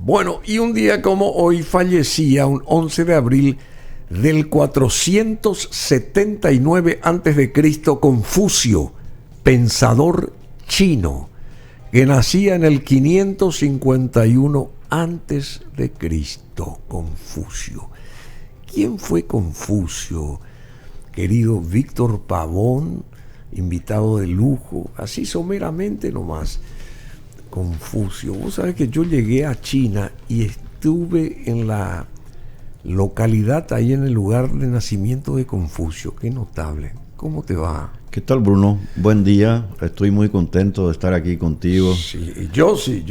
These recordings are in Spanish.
Bueno, y un día como hoy fallecía, un 11 de abril del 479 a.C., Confucio, pensador chino, que nacía en el 551 antes de Cristo. Confucio. ¿Quién fue Confucio? Querido Víctor Pavón, invitado de lujo, así someramente nomás. Confucio. Vos sabés que yo llegué a China y estuve en la localidad, ahí en el lugar de nacimiento de Confucio. Qué notable. ¿Cómo te va? ¿Qué tal, Bruno? Buen día. Estoy muy contento de estar aquí contigo. Sí, yo sí.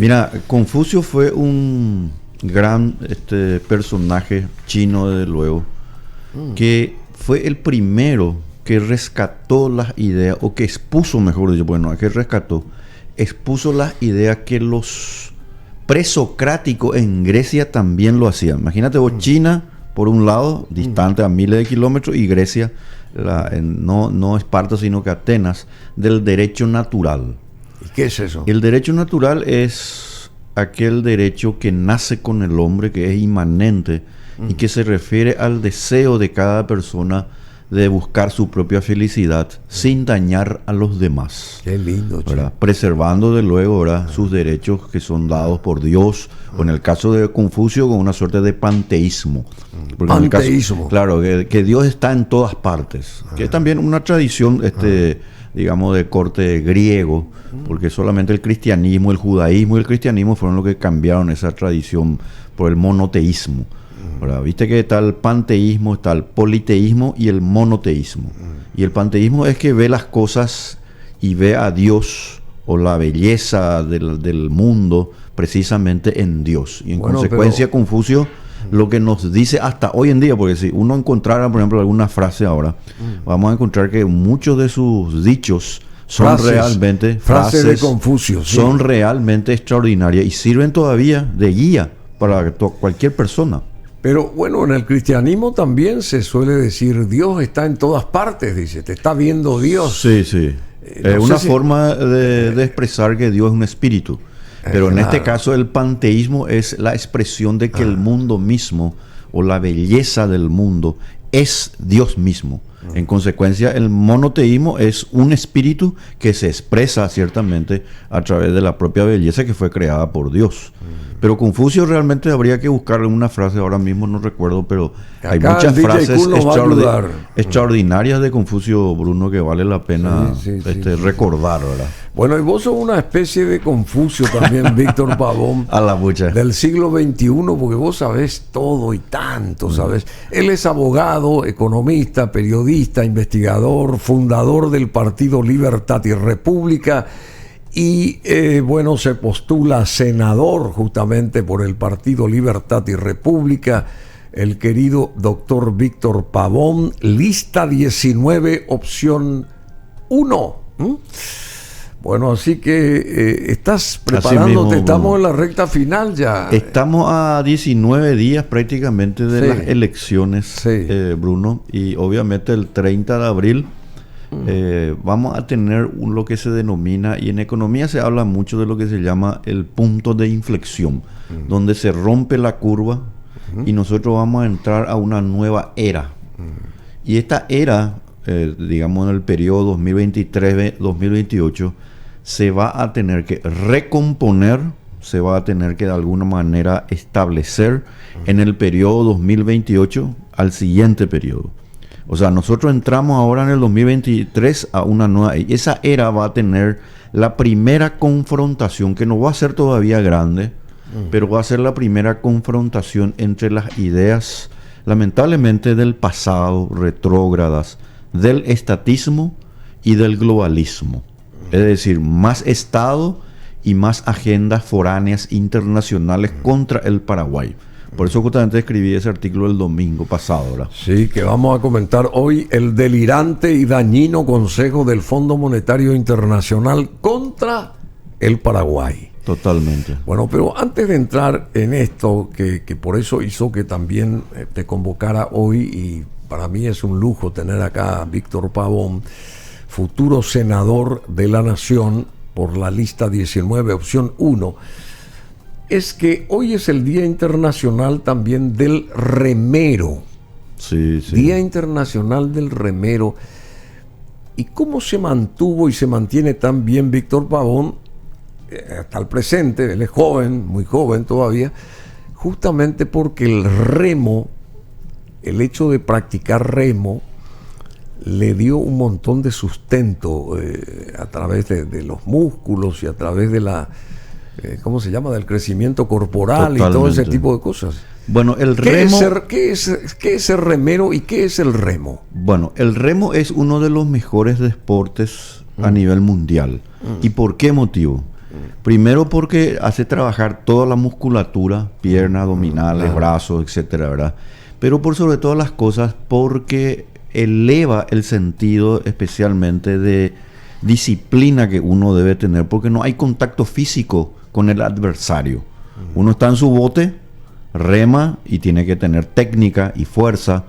Mira, Confucio fue un gran personaje chino, desde luego, que fue el primero que rescató las ideas, o que expuso, mejor dicho, expuso las ideas que los presocráticos en Grecia también lo hacían. Imagínate vos, China, por un lado, distante a miles de kilómetros, y Grecia, no Esparta, sino que Atenas, del derecho natural. ¿Y qué es eso? El derecho natural es aquel derecho que nace con el hombre, que es inmanente, y que se refiere al deseo de cada persona de buscar su propia felicidad sin dañar a los demás. Qué lindo, ¿verdad? Preservando de luego, ¿verdad?, sus derechos que son dados por Dios, o en el caso de Confucio, con una suerte de panteísmo. Porque panteísmo. Claro, que Dios está en todas partes. Que es también una tradición, digamos, de corte griego, porque solamente el cristianismo, el judaísmo y el cristianismo fueron los que cambiaron esa tradición por el monoteísmo. ¿Verdad? Viste que está el panteísmo, está el politeísmo y el monoteísmo. Y el panteísmo es que ve las cosas y ve a Dios, o la belleza del mundo, precisamente en Dios. Y en consecuencia, Confucio lo que nos dice hasta hoy en día, porque si uno encontrara, por ejemplo, alguna frase ahora, vamos a encontrar que muchos de sus dichos son realmente frases de Confucio, sí, son realmente extraordinarias y sirven todavía de guía para cualquier persona. Pero bueno, en el cristianismo también se suele decir Dios está en todas partes, dice, te está viendo Dios. Sí. Es una forma de expresar que Dios es un espíritu. Pero en este caso el panteísmo es la expresión de que el mundo mismo, o la belleza del mundo, es Dios mismo. En consecuencia, el monoteísmo es un espíritu que se expresa ciertamente a través de la propia belleza que fue creada por Dios. Pero Confucio realmente habría que buscarle una frase, ahora mismo no recuerdo, pero hay muchas frases extraordinarias de Confucio, Bruno, que vale la pena recordar, ¿verdad? Bueno, y vos sos una especie de Confucio también, Víctor Pavón, a la mucha, del siglo XXI, porque vos sabés todo y tanto, ¿sabés? Él es abogado, economista, periodista, investigador, fundador del Partido Libertad y República, y bueno, se postula senador justamente por el Partido Libertad y República, el querido doctor Víctor Pavón, lista 19, opción 1. Bueno, así que estás preparándote, mismo, estamos en la recta final ya. Estamos a 19 días prácticamente de las elecciones, Bruno, y obviamente el 30 de abril vamos a tener lo que se denomina, y en economía se habla mucho de lo que se llama el punto de inflexión, donde se rompe la curva y nosotros vamos a entrar a una nueva era. Y esta era, digamos en el periodo 2023-2028, se va a tener que recomponer, se va a tener que de alguna manera establecer en el periodo 2028 al siguiente periodo. O sea, nosotros entramos ahora en el 2023 a una nueva, y esa era va a tener la primera confrontación, que no va a ser todavía grande, pero va a ser la primera confrontación entre las ideas, lamentablemente, del pasado, retrógradas, del estatismo y del globalismo. Es decir, más Estado y más agendas foráneas internacionales contra el Paraguay. Por eso justamente escribí ese artículo el domingo pasado, ¿verdad? Sí, que vamos a comentar hoy el delirante y dañino consejo del Fondo Monetario Internacional contra el Paraguay. Totalmente. Bueno, pero antes de entrar en esto, que por eso hizo que también te convocara hoy, y para mí es un lujo tener acá a Víctor Pavón, futuro senador de la Nación por la lista 19, opción 1. es que hoy es el Día Internacional también del Remero. Sí, sí. Día Internacional del Remero. ¿Y cómo se mantuvo y se mantiene tan bien Víctor Pavón hasta el presente? Él es joven, muy joven todavía, justamente porque el remo, el hecho de practicar remo, le dio un montón de sustento a través de los músculos y a través de la, ¿cómo se llama?, del crecimiento corporal. Totalmente. Y todo ese tipo de cosas. Bueno, el remo... ¿Qué es el remero y qué es el remo? Bueno, el remo es uno de los mejores deportes a nivel mundial. ¿Y por qué motivo? Primero porque hace trabajar toda la musculatura, piernas, abdominales, brazos, etcétera, ¿verdad? Pero por sobre todas las cosas porque eleva el sentido especialmente de disciplina que uno debe tener, porque no hay contacto físico con el adversario. Uno está en su bote, rema y tiene que tener técnica y fuerza.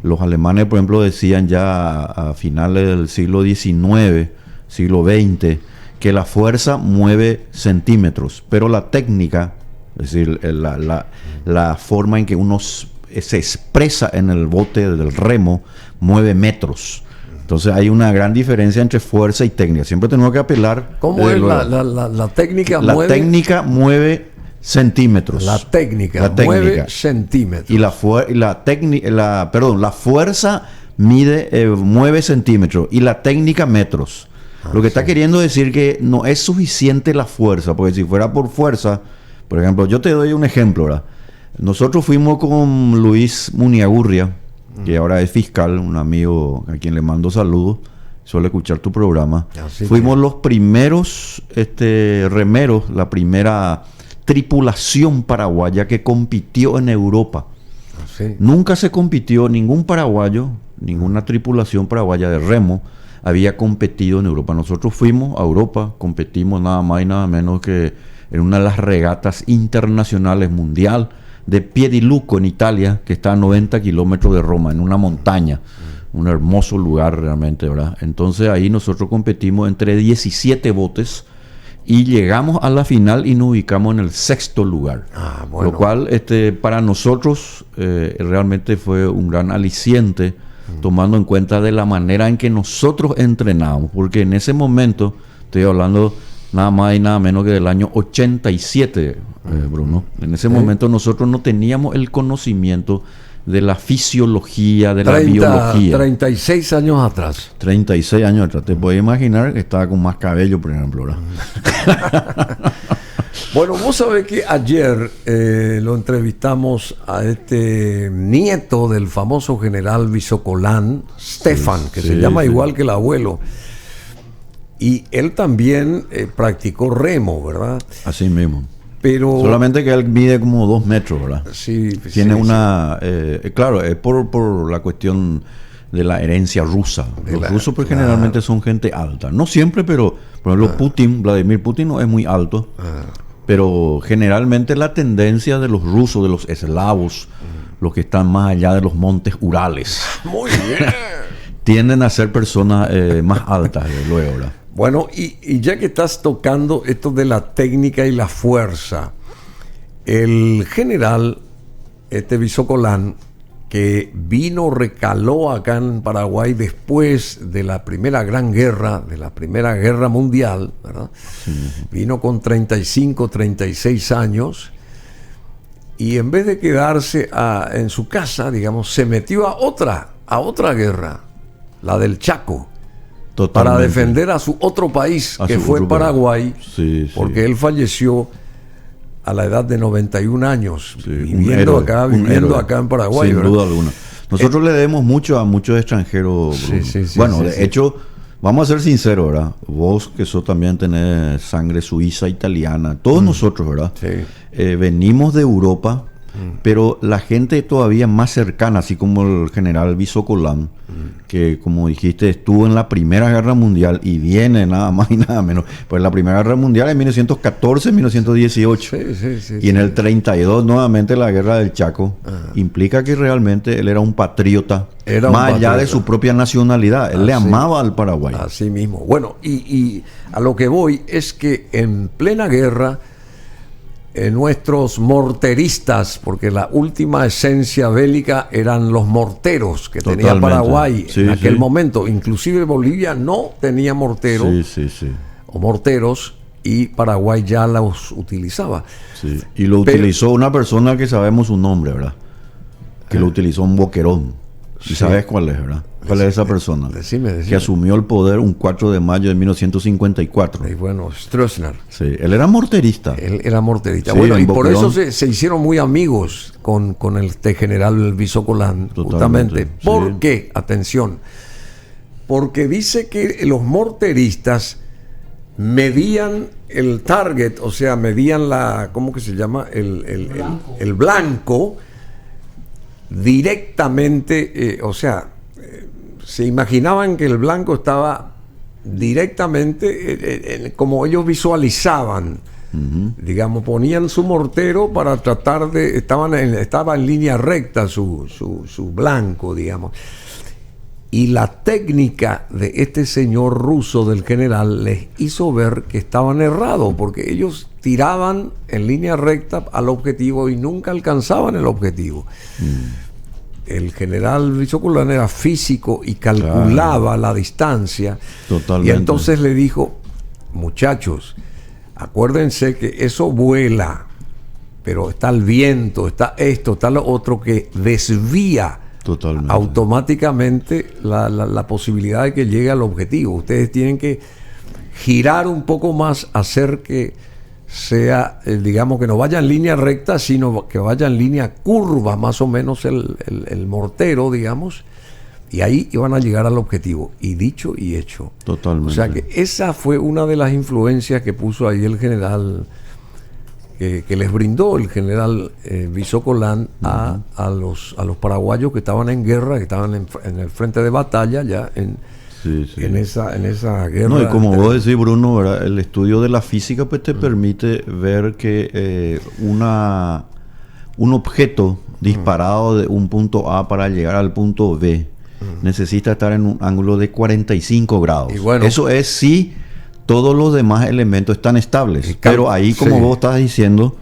Los alemanes, por ejemplo, decían ya a finales del siglo XIX, siglo XX, que la fuerza mueve centímetros, pero la técnica, es decir, la forma en que uno se expresa en el bote del remo, mueve metros. Entonces hay una gran diferencia entre fuerza y técnica. Siempre tenemos que apelar. ¿Cómo es la técnica? La técnica mueve centímetros. La técnica mueve centímetros. Y la fuerza mueve centímetros. Y la técnica metros. Lo que está queriendo decir que no es suficiente la fuerza, porque si fuera por fuerza, por ejemplo, yo te doy un ejemplo, ¿verdad? Nosotros fuimos con Luis Muniagurria, que ahora es fiscal, un amigo a quien le mando saludos, suele escuchar tu programa. Fuimos los primeros remeros, la primera tripulación paraguaya que compitió en Europa. Nunca se compitió ningún paraguayo, ninguna tripulación paraguaya de remo había competido en Europa. Nosotros fuimos a Europa, competimos nada más y nada menos que en una de las regatas internacionales mundial de Piediluco en Italia, que está a 90 kilómetros de Roma, en una montaña, un hermoso lugar realmente, ¿verdad? Entonces ahí nosotros competimos entre 17 botes y llegamos a la final y nos ubicamos en el 6º lugar. Bueno. Lo cual para nosotros realmente fue un gran aliciente, tomando en cuenta de la manera en que nosotros entrenamos, porque en ese momento, estoy hablando nada más y nada menos que del año 87, Bruno. En ese momento nosotros no teníamos el conocimiento de la fisiología, de la biología. 36 años atrás. 36 años atrás. Te puedes imaginar que estaba con más cabello, por ejemplo, ¿verdad? Bueno, vos sabés que ayer lo entrevistamos a este nieto del famoso general Visocolán, Stefan, que se llama igual que el abuelo. Y él también practicó remo, ¿verdad? Así mismo. Pero solamente que él mide como 2 metros, ¿verdad? Sí. Tiene una... claro, es por la cuestión de la herencia rusa. Los rusos pues, generalmente son gente alta. No siempre, pero por ejemplo Vladimir Putin no es muy alto. Pero generalmente la tendencia de los rusos, de los eslavos, los que están más allá de los montes Urales, muy bien, tienden a ser personas más altas, luego, ¿verdad? Bueno, y ya que estás tocando esto de la técnica y la fuerza, el general Visocolán, que recaló acá en Paraguay después de la primera gran guerra, de la Primera Guerra Mundial, ¿verdad? Vino con 35, 36 años, y en vez de quedarse en su casa, digamos, se metió a otra guerra, la del Chaco. Totalmente. Para defender a su otro país, que fue Paraguay, porque él falleció a la edad de 91 años, viviendo acá en Paraguay. Sin duda alguna. Nosotros le debemos mucho a muchos extranjeros. De hecho, vamos a ser sinceros, ¿verdad? Vos que también tenés sangre suiza, italiana, todos nosotros, ¿verdad? Venimos de Europa, pero la gente todavía más cercana, así como el general Visocolán, que como dijiste estuvo en la Primera Guerra Mundial y viene nada más y nada menos, pues la Primera Guerra Mundial en 1914, 1918 y en el 32 nuevamente la Guerra del Chaco. Implica que realmente él era un patriota, más allá de su propia nacionalidad. Él le amaba al Paraguay. Así mismo. Bueno, y a lo que voy es que en plena guerra nuestros morteristas, porque la última esencia bélica eran los morteros que tenía Paraguay en aquel momento. Inclusive Bolivia no tenía morteros o morteros, y Paraguay ya los utilizaba. Sí. Y lo utilizó una persona que sabemos su nombre, ¿verdad? Que lo utilizó un boquerón. ¿Y sabes cuál es, verdad? ¿Cuál es esa persona? Decime. Que asumió el poder un 4 de mayo de 1954. Y bueno, Stroessner. Sí, él era morterista. Él era morterista. Sí, bueno, y por boquerón. eso se hicieron muy amigos con el general Visocolán, justamente. ¿Por qué? Atención. Porque dice que los morteristas medían el target, o sea, medían la, ¿cómo que se llama? El blanco directamente, o sea, se imaginaban que el blanco estaba directamente, como ellos visualizaban, digamos, ponían su mortero para tratar de, estaba en línea recta su blanco, digamos. Y la técnica de este señor ruso, del general, les hizo ver que estaban errados, porque ellos tiraban en línea recta al objetivo y nunca alcanzaban el objetivo. El general Visocolán era físico y calculaba la distancia. Totalmente. Y entonces le dijo: muchachos, acuérdense que eso vuela, pero está el viento, está esto, está lo otro, que desvía automáticamente la posibilidad de que llegue al objetivo. Ustedes tienen que girar un poco más, hacer que sea, digamos, que no vaya en línea recta, sino que vaya en línea curva, más o menos el mortero, digamos, y ahí iban a llegar al objetivo. Y dicho y hecho. Totalmente. O sea que esa fue una de las influencias que puso ahí el general, que les brindó el general Visocolán a los paraguayos que estaban en guerra, que estaban en el frente de batalla ya en esa guerra. No, y como vos decís, Bruno, ¿verdad? El estudio de la física pues te permite ver que un objeto disparado de un punto A para llegar al punto B necesita estar en un ángulo de 45 grados. Y bueno, eso es si todos los demás elementos están estables. Pero ahí, como vos estás diciendo,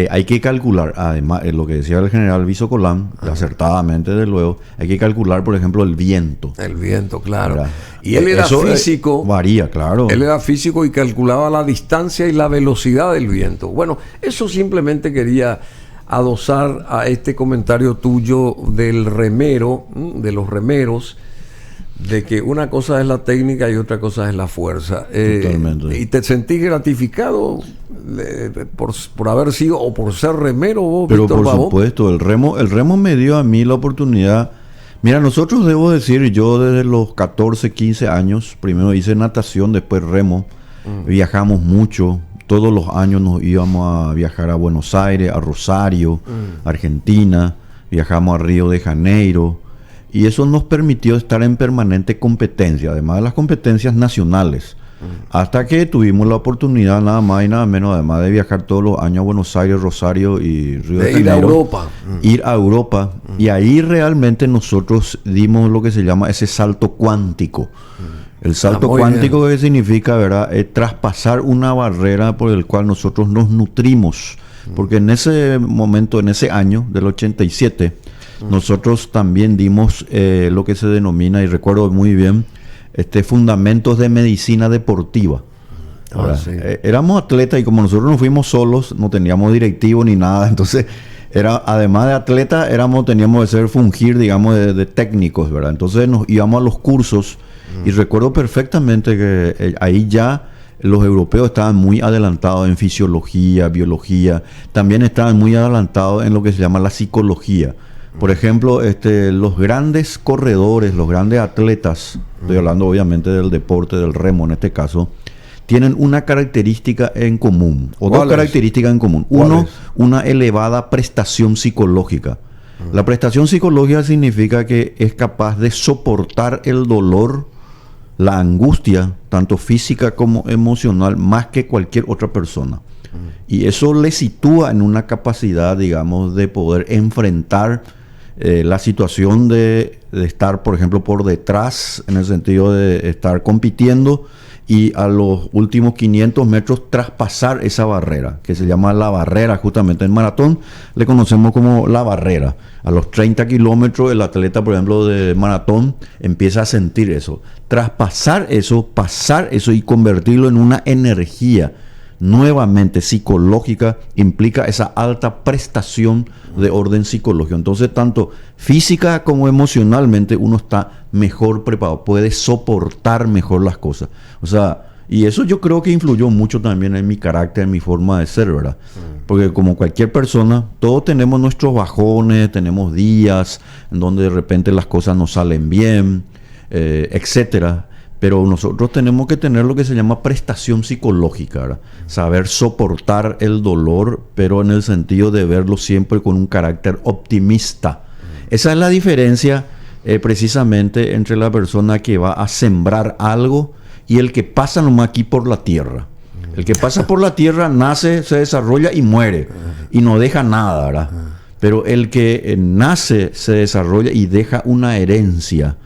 hay que calcular, además, lo que decía el general Visocolán, acertadamente, de luego, hay que calcular, por ejemplo, el viento. El viento, claro. ¿Verdad? Y él era físico. Varía, claro. Él era físico y calculaba la distancia y la velocidad del viento. Bueno, eso simplemente quería adosar a este comentario tuyo del remero, de los remeros, de que una cosa es la técnica y otra cosa es la fuerza. Totalmente. ¿Y te sentís gratificado por haber sido o por ser remero vos, Pero Víctor por Pavón? Supuesto, el remo me dio a mí la oportunidad. Mira, nosotros, debo decir, yo desde los 14, 15 años, primero hice natación, después remo, viajamos mucho. Todos los años nos íbamos a viajar a Buenos Aires, a Rosario, Argentina, viajamos a Río de Janeiro. Y eso nos permitió estar en permanente competencia, además de las competencias nacionales. Hasta que tuvimos la oportunidad, nada más y nada menos, además de viajar todos los años a Buenos Aires, Rosario y Río de Janeiro, ir a Europa. Ir a Europa. Y ahí realmente nosotros dimos lo que se llama ese salto cuántico. El salto cuántico, que significa, ¿verdad?, es traspasar una barrera por el cual nosotros nos nutrimos. Porque en ese momento, en ese año del 87, nosotros también dimos lo que se denomina, y recuerdo muy bien, fundamentos de medicina deportiva. Éramos atletas, y como nosotros no fuimos solos, no teníamos directivo ni nada, entonces además de atletas, teníamos que fungir, digamos, de técnicos, ¿verdad? Entonces nos íbamos a los cursos, y recuerdo perfectamente que ahí ya los europeos estaban muy adelantados en fisiología, biología, también estaban muy adelantados en lo que se llama la psicología. Por ejemplo, los grandes corredores, los grandes atletas, estoy hablando obviamente del deporte, del remo en este caso, tienen una característica en común, o dos características en común. Uno, una elevada prestación psicológica. La prestación psicológica significa que es capaz de soportar el dolor, la angustia, tanto física como emocional, más que cualquier otra persona. Y eso le sitúa en una capacidad, digamos, de poder enfrentar la situación de estar, por ejemplo, por detrás, en el sentido de estar compitiendo, y a los últimos 500 metros traspasar esa barrera, que se llama la barrera. Justamente en maratón le conocemos como la barrera. A los 30 kilómetros el atleta, por ejemplo, de maratón empieza a sentir eso. Traspasar eso, pasar eso y convertirlo en una energía nuevamente psicológica, implica esa alta prestación de orden psicológico. Entonces, tanto física como emocionalmente uno está mejor preparado, puede soportar mejor las cosas. O sea, y eso yo creo que influyó mucho también en mi carácter, en mi forma de ser, ¿verdad? Porque como cualquier persona, todos tenemos nuestros bajones, tenemos días en donde de repente las cosas no salen bien, etcétera. Pero nosotros tenemos que tener lo que se llama prestación psicológica, ¿verdad? Saber soportar el dolor, pero en el sentido de verlo siempre con un carácter optimista. Esa es la diferencia precisamente entre la persona que va a sembrar algo y el que pasa nomás aquí por la tierra. El que pasa por la tierra nace, se desarrolla y muere y no deja nada, ¿verdad? Pero el que nace, se desarrolla y deja una herencia,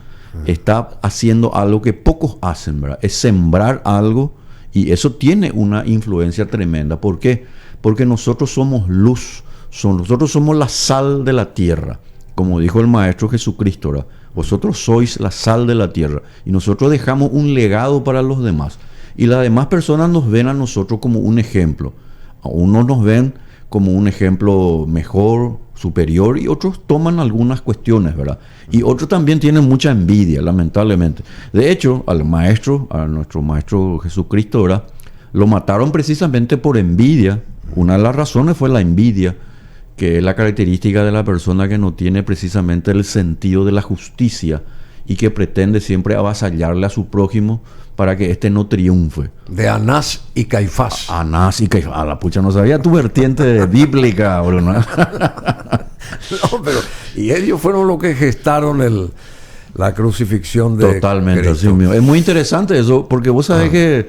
está haciendo algo que pocos hacen, ¿verdad? Es sembrar algo, y eso tiene una influencia tremenda. ¿Por qué? Porque nosotros somos luz, nosotros somos la sal de la tierra, como dijo el Maestro Jesucristo, ¿verdad? Vosotros sois la sal de la tierra, y nosotros dejamos un legado para los demás, y las demás personas nos ven a nosotros como un ejemplo. A unos nos ven como un ejemplo mejor, superior, y otros toman algunas cuestiones, ¿verdad? Y otros también tienen mucha envidia, lamentablemente. De hecho, a nuestro Maestro Jesucristo, ¿verdad?, lo mataron precisamente por envidia. Una de las razones fue la envidia, que es la característica de la persona que no tiene precisamente el sentido de la justicia y que pretende siempre avasallarle a su prójimo para que éste no triunfe. De Anás y Caifás. Anás y Caifás. A la pucha, no sabía tu vertiente bíblica, Bruno. No, pero... Y ellos fueron los que gestaron la crucifixión de Totalmente, Cristo. así mismo. Es muy interesante eso, porque vos sabés que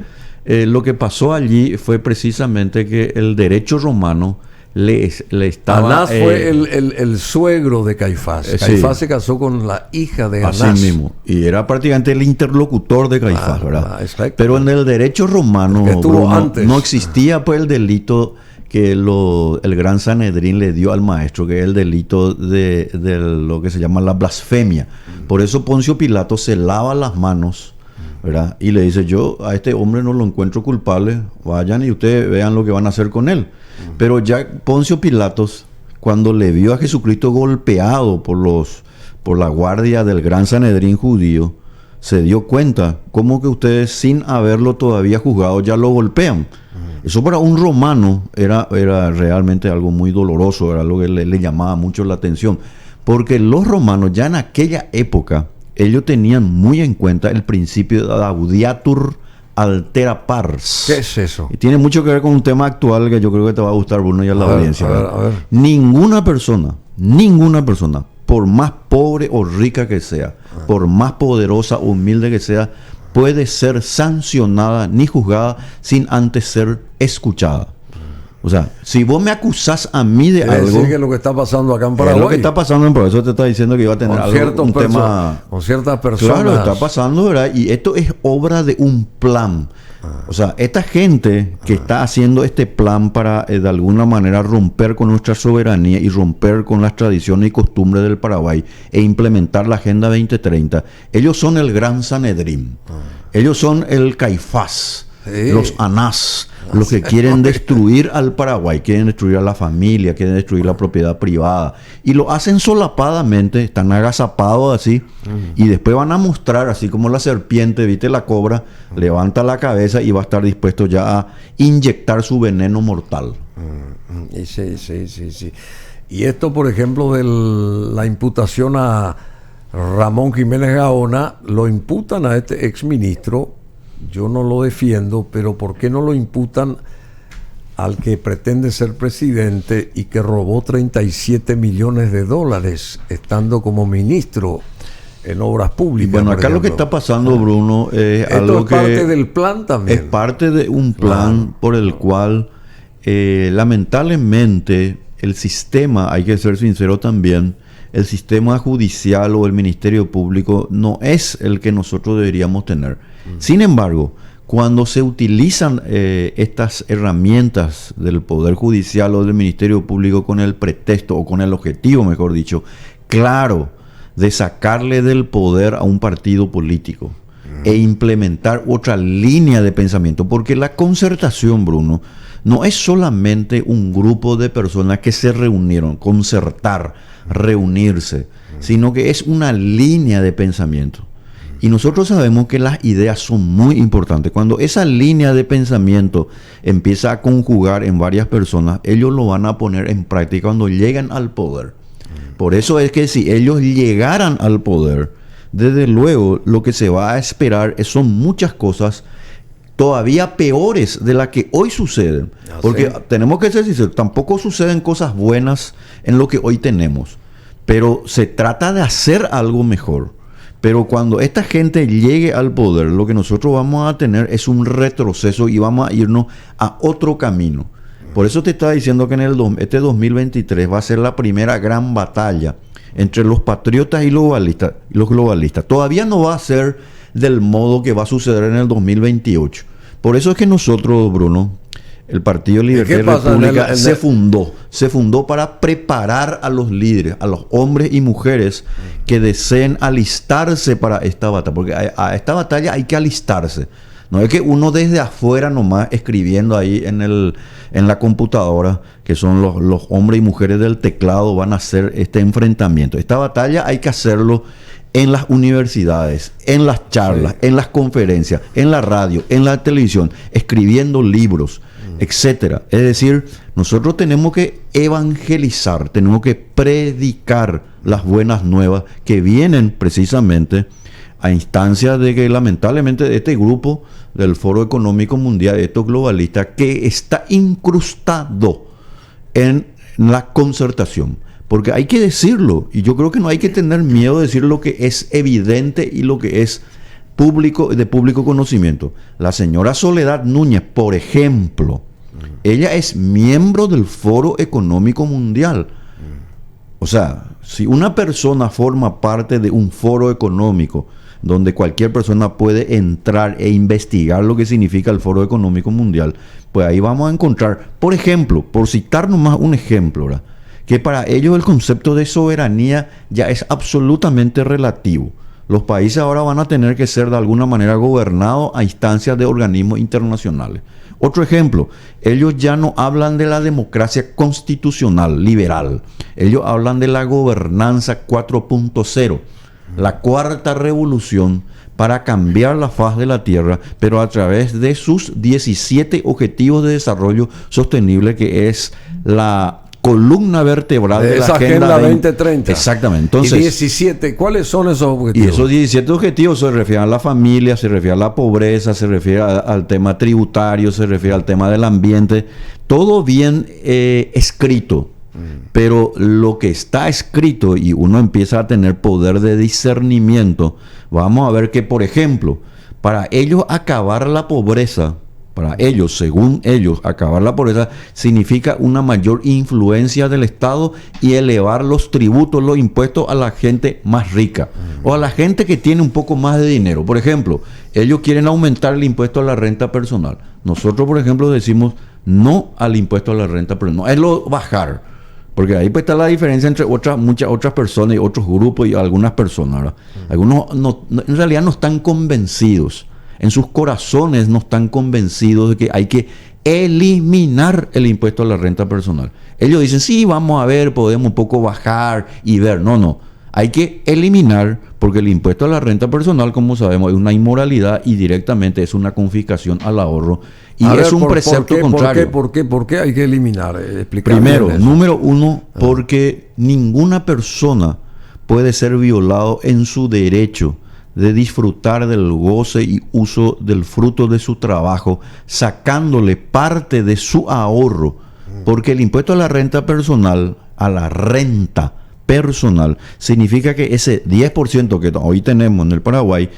lo que pasó allí fue precisamente que el derecho romano le estaba... Anás fue el suegro de Caifás. Caifás se casó con la hija de Anás. Así mismo. Y era prácticamente el interlocutor de Caifás, ¿verdad? Exacto. Pero en el derecho romano, Bruno, no existía pues el delito que el Gran Sanedrín le dio al maestro, que es el delito de lo que se llama la blasfemia. Por eso Poncio Pilato se lava las manos, ¿verdad? Y le dice: yo a este hombre no lo encuentro culpable, vayan y ustedes vean lo que van a hacer con él. Pero ya Poncio Pilatos, cuando le vio a Jesucristo golpeado por la guardia del Gran Sanedrín judío, se dio cuenta cómo que ustedes, sin haberlo todavía juzgado, ya lo golpean. Eso para un romano era realmente algo muy doloroso, era algo que le llamaba mucho la atención, porque los romanos ya en aquella época, ellos tenían muy en cuenta el principio de audiatur altera pars. ¿Qué es eso? Y tiene mucho que ver con un tema actual que yo creo que te va a gustar, Bruno, y a la audiencia. A ver. Ninguna persona, por más pobre o rica que sea, por más poderosa o humilde que sea, puede ser sancionada ni juzgada sin antes ser escuchada. O sea, si vos me acusás a mí de algo... decir que lo que está pasando acá en Paraguay. Es lo que está pasando en Paraguay. Eso te está diciendo que iba a tener un tema... Con ciertas personas. Claro, está pasando, ¿verdad? Y esto es obra de un plan. O sea, esta gente que está haciendo este plan para de alguna manera romper con nuestra soberanía y romper con las tradiciones y costumbres del Paraguay e implementar la Agenda 2030, ellos son el Gran Sanedrín. Ellos son el Caifás, los Anás, los que quieren destruir al Paraguay, quieren destruir a la familia, quieren destruir la propiedad privada. Y lo hacen solapadamente, están agazapados así, y después van a mostrar, así como la serpiente, ¿viste? La cobra, levanta la cabeza y va a estar dispuesto ya a inyectar su veneno mortal. Sí. Y esto, por ejemplo, de la imputación a Ramón Jiménez Gaona, lo imputan a este exministro. Yo no lo defiendo, pero ¿por qué no lo imputan al que pretende ser presidente y que robó 37 millones de dólares estando como ministro en obras públicas? Y bueno, acá lo que está pasando, Bruno, es algo que... es parte del plan también. Es parte de un plan por el cual, lamentablemente, el sistema, hay que ser sincero también, el sistema judicial o el Ministerio Público no es el que nosotros deberíamos tener. Sin embargo, cuando se utilizan estas herramientas del Poder Judicial o del Ministerio Público con el pretexto o con el objetivo, mejor dicho, claro, de sacarle del poder a un partido político e implementar otra línea de pensamiento, porque la concertación, Bruno, no es solamente un grupo de personas que se reunieron, concertar, reunirse, sino que es una línea de pensamiento. Y nosotros sabemos que las ideas son muy importantes. Cuando esa línea de pensamiento empieza a conjugar en varias personas, ellos lo van a poner en práctica cuando lleguen al poder. Por eso es que si ellos llegaran al poder, desde luego lo que se va a esperar son muchas cosas todavía peores de las que hoy suceden. Porque tenemos que ser sinceros, tampoco suceden cosas buenas en lo que hoy tenemos. Pero se trata de hacer algo mejor. Pero cuando esta gente llegue al poder, lo que nosotros vamos a tener es un retroceso y vamos a irnos a otro camino. Por eso te estaba diciendo que en este 2023 va a ser la primera gran batalla entre los patriotas y los globalistas. Todavía no va a ser del modo que va a suceder en el 2028. Por eso es que nosotros, Bruno, el Partido Libertad y República se fundó para preparar a los líderes, a los hombres y mujeres que deseen alistarse para esta batalla, porque a esta batalla hay que alistarse. No es que uno desde afuera nomás escribiendo ahí en la computadora, que son los hombres y mujeres del teclado, van a hacer este enfrentamiento. Esta batalla hay que hacerlo en las universidades, en las charlas, en las conferencias, en la radio, en la televisión, escribiendo libros, etcétera. Es decir, nosotros tenemos que evangelizar, tenemos que predicar las buenas nuevas que vienen precisamente a instancia de que lamentablemente este grupo del Foro Económico Mundial, estos globalistas, que está incrustado en la concertación. Porque hay que decirlo, y yo creo que no hay que tener miedo de decir lo que es evidente y lo que es público, de público conocimiento. La señora Soledad Núñez, por ejemplo, ella es miembro del Foro Económico Mundial. O sea, si una persona forma parte de un foro económico donde cualquier persona puede entrar e investigar lo que significa el Foro Económico Mundial, pues ahí vamos a encontrar, por ejemplo, por citar nomás un ejemplo, ¿verdad?, que para ellos el concepto de soberanía ya es absolutamente relativo. Los países ahora van a tener que ser de alguna manera gobernados a instancias de organismos internacionales. Otro ejemplo, ellos ya no hablan de la democracia constitucional, liberal. Ellos hablan de la gobernanza 4.0, la cuarta revolución para cambiar la faz de la Tierra, pero a través de sus 17 objetivos de desarrollo sostenible, que es la columna vertebral de la Agenda 2030. Exactamente. Entonces, y 17, ¿cuáles son esos objetivos? Y esos 17 objetivos se refieren a la familia, se refiere a la pobreza, se refiere al tema tributario, se refiere al tema del ambiente. Todo bien escrito. Pero lo que está escrito y uno empieza a tener poder de discernimiento, vamos a ver que, por ejemplo, para ellos acabar la pobreza, para ellos, según ellos, acabar la pobreza significa una mayor influencia del Estado y elevar los tributos, los impuestos a la gente más rica o a la gente que tiene un poco más de dinero. Por ejemplo, ellos quieren aumentar el impuesto a la renta personal. Nosotros, por ejemplo, decimos no al impuesto a la renta personal, no es lo bajar. Porque ahí pues está la diferencia entre muchas otras personas y otros grupos y algunas personas, ¿verdad? Algunos en realidad no están convencidos. En sus corazones no están convencidos de que hay que eliminar el impuesto a la renta personal. Ellos dicen, sí, vamos a ver, podemos un poco bajar y ver. No. Hay que eliminar, porque el impuesto a la renta personal, como sabemos, es una inmoralidad y directamente es una confiscación al ahorro. Y es un precepto contrario. ¿Por qué hay que eliminar? Primero, número uno, porque ninguna persona puede ser violado en su derecho de disfrutar del goce y uso del fruto de su trabajo, sacándole parte de su ahorro, porque el impuesto a la renta personal, significa que ese 10% que hoy tenemos en el Paraguay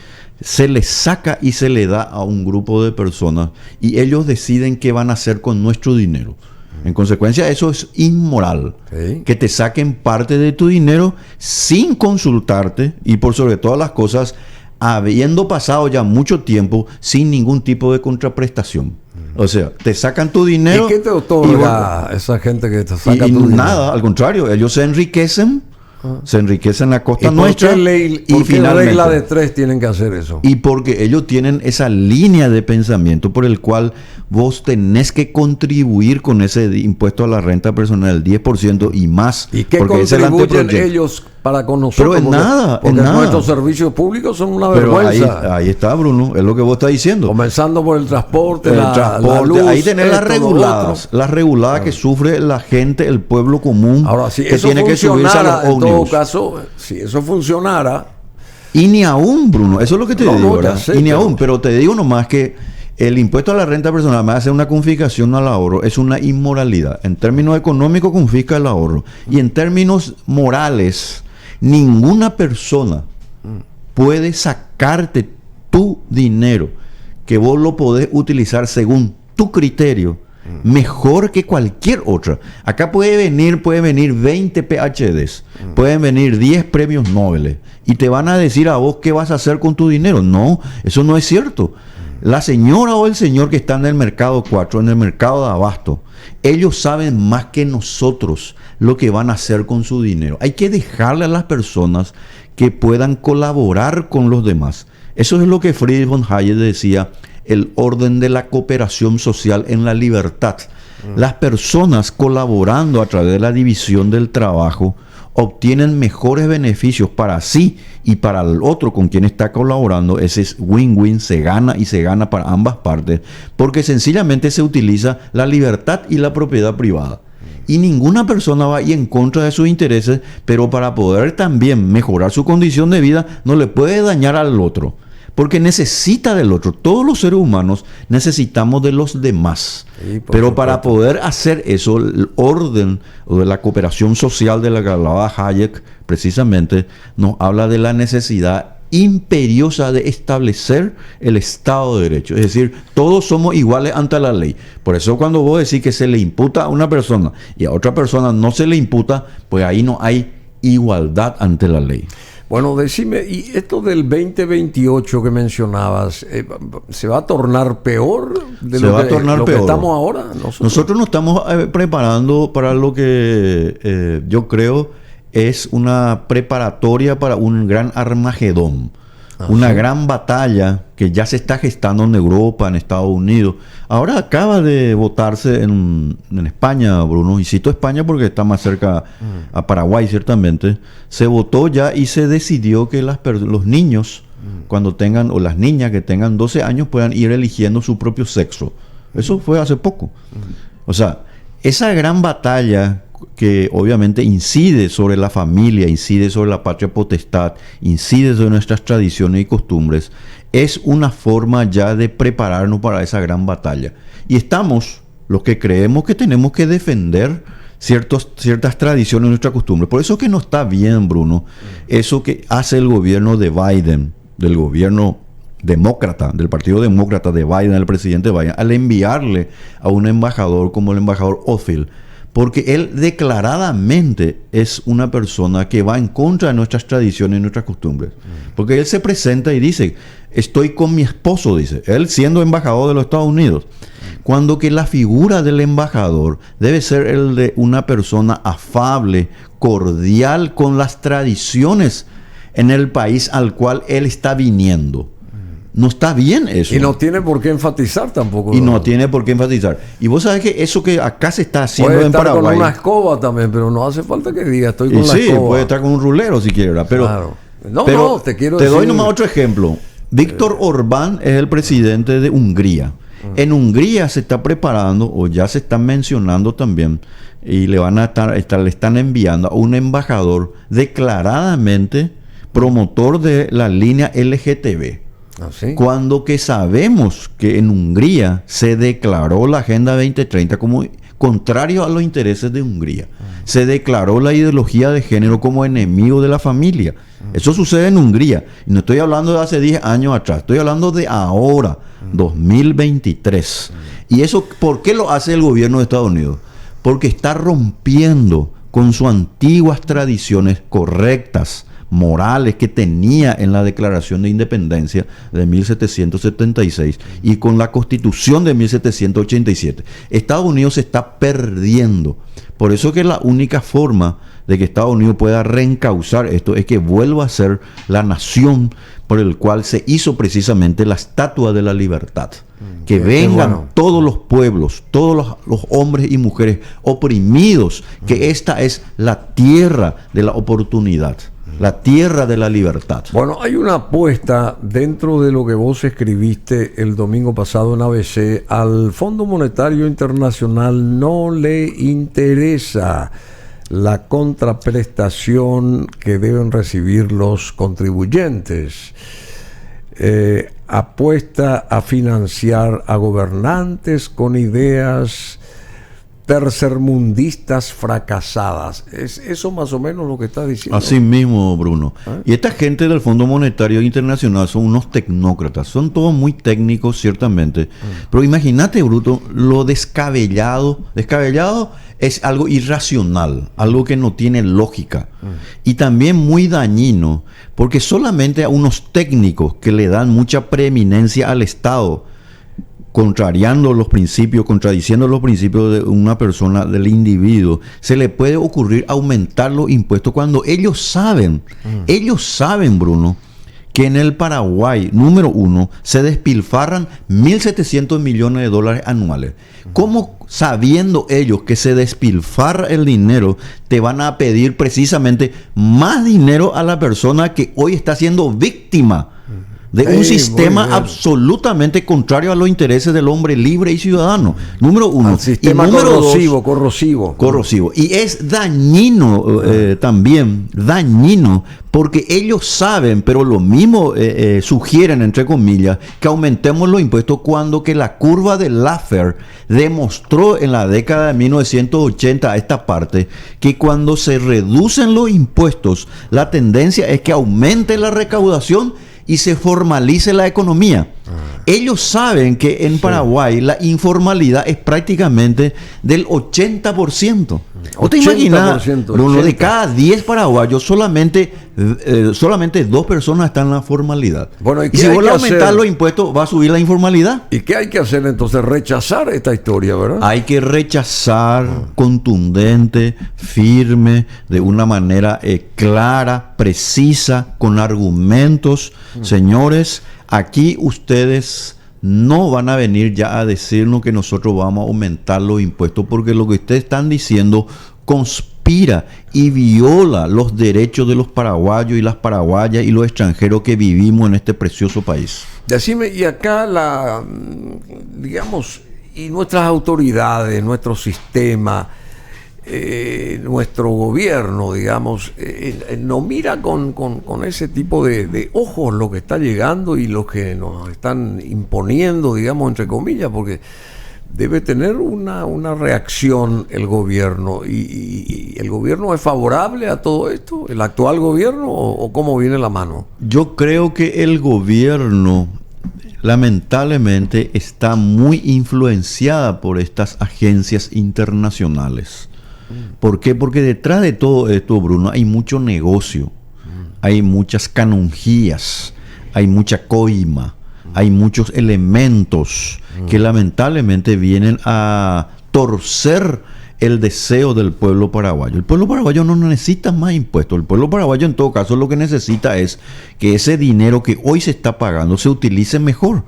se le saca y se le da a un grupo de personas y ellos deciden qué van a hacer con nuestro dinero. En consecuencia, eso es inmoral. ¿Sí? Que te saquen parte de tu dinero sin consultarte y por sobre todas las cosas habiendo pasado ya mucho tiempo sin ningún tipo de contraprestación. O sea, te sacan tu dinero. ¿Y qué te otorga esa gente que te saca tu dinero? Nada, al contrario, ellos se enriquecen a la costa nuestra. ¿Por qué finalmente, regla de tres tienen que hacer eso? Y porque ellos tienen esa línea de pensamiento por el cual vos tenés que contribuir con ese impuesto a la renta personal, el 10% y más. ¿Y qué porque contribuyen ellos para con nosotros? Pero porque nuestros servicios públicos son una vergüenza. Ahí está, Bruno, es lo que vos estás diciendo. Comenzando por el transporte, la luz. Ahí tenés las reguladas que sufre la gente, el pueblo común. Ahora, si que eso tiene que subirse a los ómnibus. En todo caso, si eso funcionara. Y ni aún, Bruno, eso es lo que te digo, ¿verdad? Y ni aún, pero te digo nomás que el impuesto a la renta personal, más hacer una confiscación al ahorro, es una inmoralidad. En términos económicos, confisca el ahorro. Y en términos morales, ninguna persona puede sacarte tu dinero, que vos lo podés utilizar según tu criterio, mejor que cualquier otra. Acá puede venir 20 PhDs, pueden venir 10 premios Nobel, y te van a decir a vos qué vas a hacer con tu dinero. No, eso no es cierto. La señora o el señor que está en el mercado 4, en el mercado de abasto, ellos saben más que nosotros lo que van a hacer con su dinero. Hay que dejarle a las personas que puedan colaborar con los demás. Eso es lo que Friedrich von Hayek decía, el orden de la cooperación social en la libertad. Las personas colaborando a través de la división del trabajo obtienen mejores beneficios para sí y para el otro con quien está colaborando. Ese es win-win, se gana y se gana para ambas partes, porque sencillamente se utiliza la libertad y la propiedad privada. Y ninguna persona va a ir en contra de sus intereses, pero para poder también mejorar su condición de vida, no le puede dañar al otro, porque necesita del otro. Todos los seres humanos necesitamos de los demás. Sí, pero para poder hacer eso, el orden o de la cooperación social de la que hablaba Hayek, precisamente, nos habla de la necesidad imperiosa de establecer el Estado de Derecho. Es decir, todos somos iguales ante la ley. Por eso cuando vos decís que se le imputa a una persona y a otra persona no se le imputa, pues ahí no hay igualdad ante la ley. Bueno, decime, ¿y esto del 2028 que mencionabas, se va a tornar peor de lo que estamos ahora? Nosotros nos estamos preparando para lo que yo creo es una preparatoria para un gran Armagedón. Una gran batalla que ya se está gestando en Europa, en Estados Unidos. Ahora acaba de votarse en España, Bruno, y cito España porque está más cerca a Paraguay, ciertamente. Se votó ya y se decidió que los niños, cuando tengan, o las niñas que tengan 12 años, puedan ir eligiendo su propio sexo. Eso fue hace poco. O sea, esa gran batalla que obviamente incide sobre la familia, incide sobre la patria potestad, incide sobre nuestras tradiciones y costumbres, es una forma ya de prepararnos para esa gran batalla. Y estamos, los que creemos que tenemos que defender ciertas tradiciones y nuestras costumbres. Por eso que no está bien, Bruno, eso que hace el gobierno de Biden, del gobierno demócrata, del Partido Demócrata de Biden, el presidente Biden, al enviarle a un embajador como el embajador Othfield, porque él declaradamente es una persona que va en contra de nuestras tradiciones y nuestras costumbres. Porque él se presenta y dice, estoy con mi esposo, dice, él siendo embajador de los Estados Unidos. Cuando que la figura del embajador debe ser el de una persona afable, cordial con las tradiciones en el país al cual él está viniendo. No está bien eso. Y no tiene por qué enfatizar tampoco. Y no tiene por qué enfatizar. Y vos sabés que eso que acá se está haciendo puede en Paraguay. Puede estar con una escoba también, pero no hace falta que diga estoy con la escoba. Sí, puede estar con un rulero si quiere, ¿verdad? Pero, claro. Te doy nomás otro ejemplo. Víctor Orbán es el presidente de Hungría. En Hungría se está preparando, o ya se está mencionando también, y le están enviando a un embajador declaradamente promotor de la línea LGTB. ¿Ah, sí? Cuando que sabemos que en Hungría se declaró la Agenda 2030 como contrario a los intereses de Hungría. Se declaró la ideología de género como enemigo de la familia. Eso sucede en Hungría. Y no estoy hablando de hace 10 años atrás. Estoy hablando de ahora, 2023. ¿Y eso por qué lo hace el gobierno de Estados Unidos? Porque está rompiendo con sus antiguas tradiciones correctas, morales que tenía en la Declaración de Independencia de 1776 y con la Constitución de 1787. Estados Unidos se está perdiendo. Por eso que la única forma de que Estados Unidos pueda reencauzar esto es que vuelva a ser la nación por el cual se hizo precisamente la Estatua de la Libertad. Que vengan todos los pueblos, todos los hombres y mujeres oprimidos, que esta es la tierra de la oportunidad, la tierra de la libertad. Bueno, hay una apuesta dentro de lo que vos escribiste el domingo pasado en ABC. Al Fondo Monetario Internacional no le interesa la contraprestación que deben recibir los contribuyentes. Apuesta a financiar a gobernantes con ideas tercermundistas fracasadas. ¿Es eso más o menos lo que está diciendo? Así mismo, Bruno. Y esta gente del Fondo Monetario Internacional son unos tecnócratas, son todos muy técnicos, ciertamente. Pero imagínate, Bruno, lo descabellado es algo irracional, algo que no tiene lógica. Y también muy dañino, porque solamente a unos técnicos que le dan mucha preeminencia al Estado, contradiciendo los principios de una persona, del individuo, se le puede ocurrir aumentar los impuestos cuando ellos saben, Bruno, que en el Paraguay, número uno, se despilfarran 1.700 millones de dólares anuales. ¿Cómo, sabiendo ellos que se despilfarra el dinero, te van a pedir precisamente más dinero a la persona que hoy está siendo víctima de un sistema absolutamente contrario a los intereses del hombre libre y ciudadano? Número uno. Al sistema y número corrosivo. Y es dañino, también dañino, porque ellos saben, pero lo mismo sugieren, entre comillas, que aumentemos los impuestos cuando que la curva de Laffer demostró en la década de 1980 a esta parte, que cuando se reducen los impuestos, la tendencia es que aumente la recaudación y se formalice la economía. Ellos saben que en Paraguay la informalidad es prácticamente del 80%. ¿Vos te imaginas, Bruno, de cada 10 paraguayos solamente 2 personas están en la formalidad? Bueno, y si vos aumentar los impuestos, va a subir la informalidad. ¿Y qué hay que hacer entonces? Rechazar esta historia, ¿verdad? Hay que rechazar contundente, firme, de una manera clara, precisa, con argumentos. Señores, aquí ustedes no van a venir ya a decirnos que nosotros vamos a aumentar los impuestos, porque lo que ustedes están diciendo conspira y viola los derechos de los paraguayos y las paraguayas y los extranjeros que vivimos en este precioso país. Decime, y acá y nuestras autoridades, nuestro sistema, nuestro gobierno, no mira con ese tipo de ojos lo que está llegando y lo que nos están imponiendo, entre comillas, porque debe tener una reacción el gobierno. ¿Y el gobierno es favorable a todo esto? ¿El actual gobierno o cómo viene la mano? Yo creo que el gobierno lamentablemente está muy influenciada por estas agencias internacionales. ¿Por qué? Porque detrás de todo esto, Bruno, hay mucho negocio, hay muchas canonjías, hay mucha coima, hay muchos elementos que lamentablemente vienen a torcer el deseo del pueblo paraguayo. El pueblo paraguayo no necesita más impuestos. El pueblo paraguayo, en todo caso, lo que necesita es que ese dinero que hoy se está pagando se utilice mejor.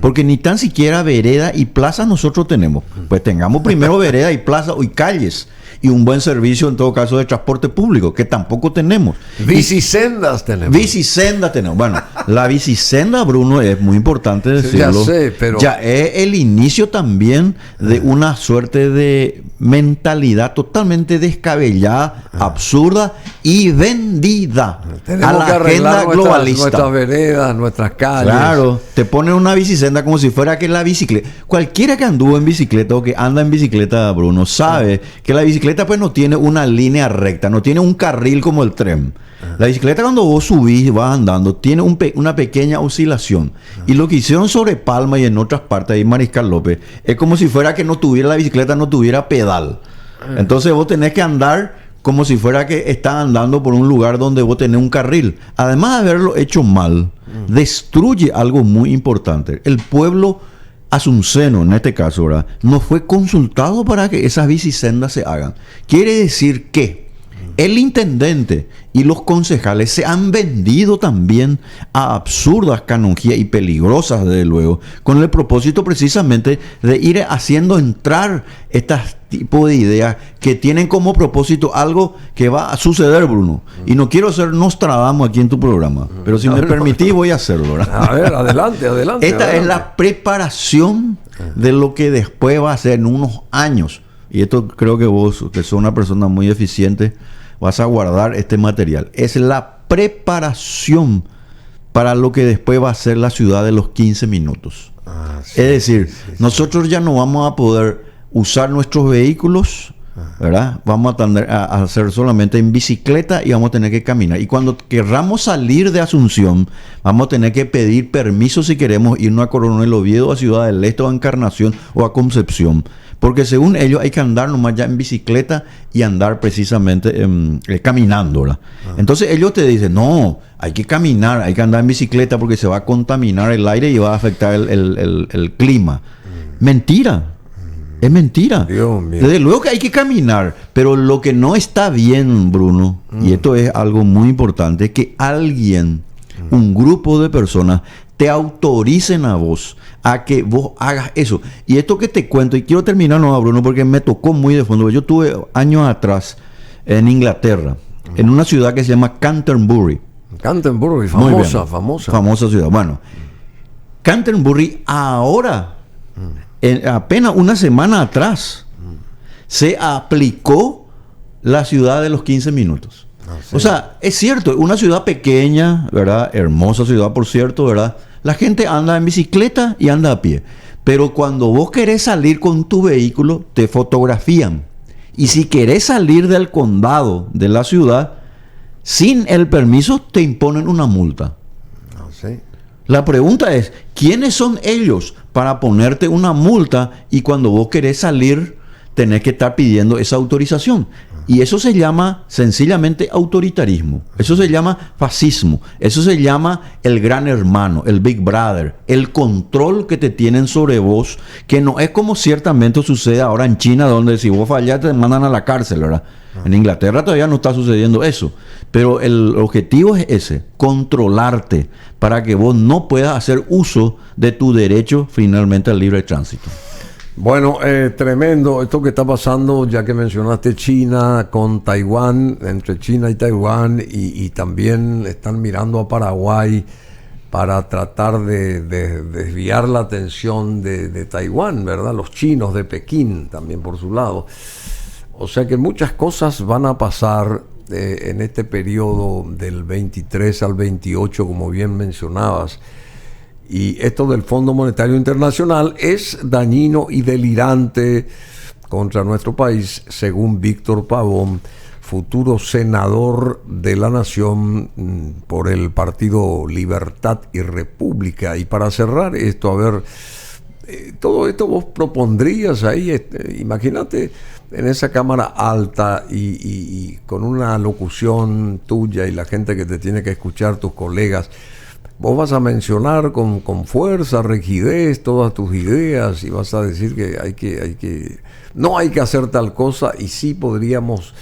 Porque ni tan siquiera vereda y plaza nosotros tenemos. Pues tengamos primero vereda y plaza y calles. Y un buen servicio, en todo caso, de transporte público, que tampoco tenemos. Bicisendas tenemos. Bueno, la bicicenda, Bruno, es muy importante decirlo. Ya sé, pero... Ya es el inicio también de una suerte de mentalidad totalmente descabellada, absurda y vendida tenemos a la que agenda globalista. Nuestras veredas, nuestras calles. Claro, te ponen una bicicenda como si fuera que la bicicleta. Cualquiera que anduvo en bicicleta o que anda en bicicleta, Bruno, sabe que la bicicleta pues no tiene una línea recta, no tiene un carril como el tren. La bicicleta, cuando vos subís, vas andando, tiene una pequeña oscilación. Y lo que hicieron sobre Palma y en otras partes, ahí Mariscal López, es como si fuera que la bicicleta no tuviera pedal. Entonces vos tenés que andar como si fuera que estás andando por un lugar donde vos tenés un carril. Además de haberlo hecho mal, destruye algo muy importante. El pueblo asunceno, en este caso, ¿verdad?, no fue consultado para que esas bicisendas se hagan. Quiere decir que el intendente y los concejales se han vendido también a absurdas canonjías y peligrosas, desde luego, con el propósito precisamente de ir haciendo entrar este tipo de ideas que tienen como propósito algo que va a suceder, Bruno. Y no quiero ser Nostradamus aquí en tu programa, pero si me permitís voy a hacerlo, ¿verdad? A ver, adelante. Esta es la preparación de lo que después va a ser en unos años. Y esto creo que vos, que sos una persona muy eficiente, vas a guardar este material. Es la preparación para lo que después va a ser la ciudad de los 15 minutos. Es decir, nosotros ya no vamos a poder usar nuestros vehículos, ¿verdad? Vamos a tener a hacer solamente en bicicleta y vamos a tener que caminar. Y cuando querramos salir de Asunción, vamos a tener que pedir permiso si queremos irnos a Coronel Oviedo, a Ciudad del Este, o a Encarnación o a Concepción. Porque según ellos hay que andar nomás ya en bicicleta y andar precisamente caminando, ¿verdad? Entonces ellos te dicen, no, hay que caminar, hay que andar en bicicleta porque se va a contaminar el aire y va a afectar el clima. Mentira. Es mentira. Dios mío. Desde luego que hay que caminar, pero lo que no está bien, Bruno, y esto es algo muy importante, es que alguien, un grupo de personas, te autoricen a vos a que vos hagas eso. Y esto que te cuento, y quiero terminar, no, Bruno, porque me tocó muy de fondo. Yo estuve años atrás en Inglaterra, en una ciudad que se llama Canterbury. Canterbury, famosa ciudad. Bueno, Canterbury ahora, apenas una semana atrás, se aplicó la ciudad de los 15 minutos. O sea, es cierto, una ciudad pequeña, ¿verdad? Hermosa ciudad, por cierto, ¿verdad? La gente anda en bicicleta y anda a pie. Pero cuando vos querés salir con tu vehículo, te fotografían. Y si querés salir del condado, de la ciudad, sin el permiso, te imponen una multa. La pregunta es, ¿quiénes son ellos para ponerte una multa y cuando vos querés salir, tenés que estar pidiendo esa autorización? Y eso se llama sencillamente autoritarismo. Eso se llama fascismo. Eso se llama el gran hermano, el Big Brother. El control que te tienen sobre vos, que no es como ciertamente sucede ahora en China, donde si vos fallas te mandan a la cárcel, ¿verdad? En Inglaterra todavía no está sucediendo eso. Pero el objetivo es ese, controlarte para que vos no puedas hacer uso de tu derecho finalmente al libre tránsito. Bueno, tremendo esto que está pasando, ya que mencionaste China con Taiwán, entre China y Taiwán, y también están mirando a Paraguay para tratar de desviar la atención de Taiwán, ¿verdad? Los chinos de Pekín también por su lado. O sea que muchas cosas van a pasar en este periodo del 23 al 28, como bien mencionabas. Y esto del Fondo Monetario Internacional es dañino y delirante contra nuestro país, según Víctor Pavón, futuro senador de la Nación por el Partido Libertad y República. Y para cerrar esto, a ver, todo esto vos propondrías ahí, imagínate en esa cámara alta y con una locución tuya y la gente que te tiene que escuchar, tus colegas, vos vas a mencionar con fuerza, rigidez, todas tus ideas y vas a decir que no hay que hacer tal cosa y sí podríamos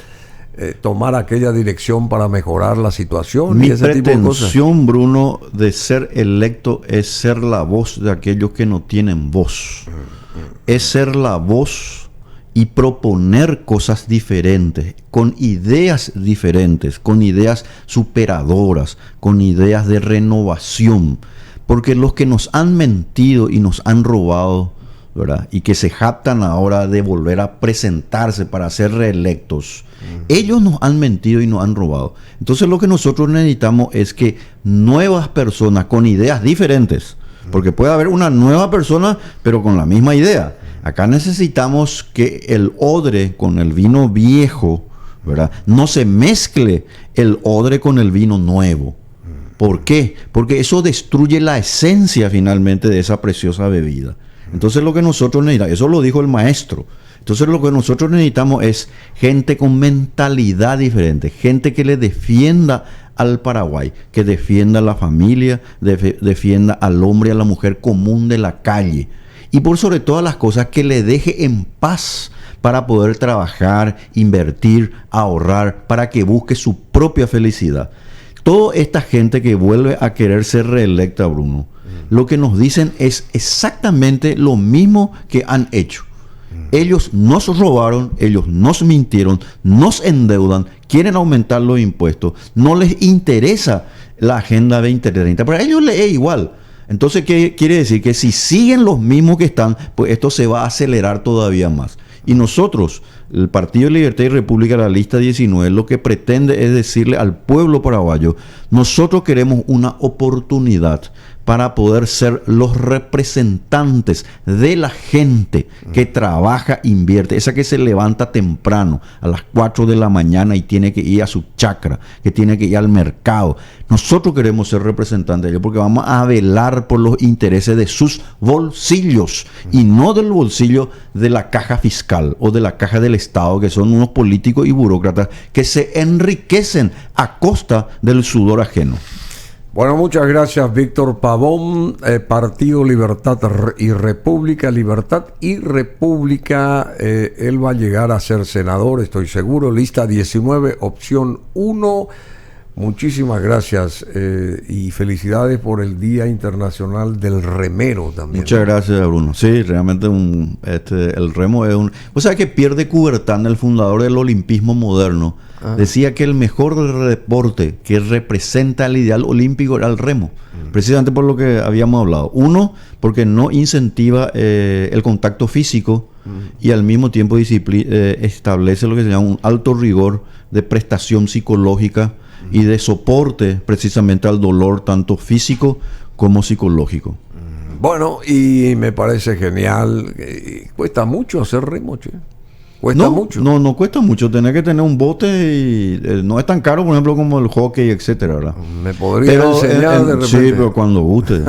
tomar aquella dirección para mejorar la situación. Mi y ese tipo de cosas. pretensión, Bruno, de ser electo es ser la voz de aquellos que no tienen voz. Es ser la voz y proponer cosas diferentes, con ideas diferentes, con ideas superadoras, con ideas de renovación. Porque los que nos han mentido y nos han robado, ¿verdad?, y que se jactan ahora de volver a presentarse para ser reelectos, ellos nos han mentido y nos han robado. Entonces lo que nosotros necesitamos es que nuevas personas con ideas diferentes, porque puede haber una nueva persona pero con la misma idea. Acá necesitamos que el odre con el vino viejo, ¿verdad?, no se mezcle el odre con el vino nuevo. ¿Por qué? Porque eso destruye la esencia finalmente de esa preciosa bebida. Entonces lo que nosotros necesitamos, eso lo dijo el maestro. Entonces lo que nosotros necesitamos es gente con mentalidad diferente, gente que le defienda al Paraguay, que defienda a la familia, defienda al hombre y a la mujer común de la calle. Y por sobre todas las cosas, que le deje en paz para poder trabajar, invertir, ahorrar, para que busque su propia felicidad. Toda esta gente que vuelve a querer ser reelecta, Bruno, lo que nos dicen es exactamente lo mismo que han hecho. Ellos nos robaron, ellos nos mintieron, nos endeudan, quieren aumentar los impuestos, no les interesa la Agenda 2030, para ellos les es igual. Entonces, ¿qué quiere decir? Que si siguen los mismos que están, pues esto se va a acelerar todavía más. Y nosotros, el Partido de Libertad y República, la lista 19, lo que pretende es decirle al pueblo paraguayo: nosotros queremos una oportunidad para poder ser los representantes de la gente que trabaja, invierte, esa que se levanta temprano a las 4 de la mañana y tiene que ir a su chacra, que tiene que ir al mercado. Nosotros queremos ser representantes de ellos porque vamos a velar por los intereses de sus bolsillos y no del bolsillo de la caja fiscal o de la caja del Estado, que son unos políticos y burócratas que se enriquecen a costa del sudor ajeno. Bueno, muchas gracias, Víctor Pavón. Partido Libertad y República, Libertad y República. Él va a llegar a ser senador, estoy seguro. Lista 19, opción 1. Muchísimas gracias y felicidades por el Día Internacional del Remero también. Muchas gracias, Bruno. Sí, realmente el remo es un... O sea que Pierre de Coubertin, el fundador del olimpismo moderno, decía que el mejor deporte que representa el ideal olímpico era el remo. Precisamente por lo que habíamos hablado. Uno, porque no incentiva el contacto físico y al mismo tiempo establece lo que se llama un alto rigor de prestación psicológica y de soporte precisamente al dolor tanto físico como psicológico. Bueno, y me parece genial. Cuesta mucho hacer remo, che. Cuesta mucho. No cuesta mucho. Tenés que tener un bote y no es tan caro, por ejemplo, como el hockey, etcétera, ¿verdad? Me podría enseñar de repente. Sí, pero cuando guste.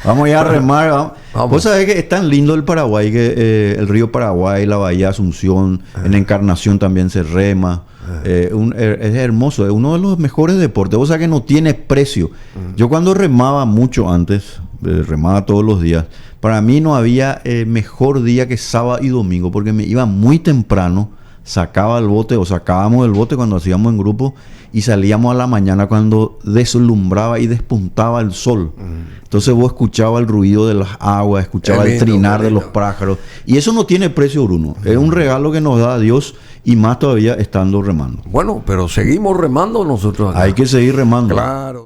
Vamos ya a remar. Vamos. Vos sabés que es tan lindo el Paraguay, que el río Paraguay, la bahía Asunción, en Encarnación también se rema. Es hermoso, es uno de los mejores deportes. O sea que no tiene precio. Yo cuando remaba mucho antes, remaba todos los días, para mí no había mejor día que sábado y domingo, porque me iba muy temprano, sacaba el bote o sacábamos el bote cuando hacíamos en grupo y salíamos a la mañana cuando deslumbraba y despuntaba el sol. Entonces vos escuchabas el ruido de las aguas, escuchabas el trinar de los pájaros, y eso no tiene precio, Bruno. Es un regalo que nos da Dios, y más todavía estando remando. Bueno, pero seguimos remando nosotros acá. Hay que seguir remando. Claro.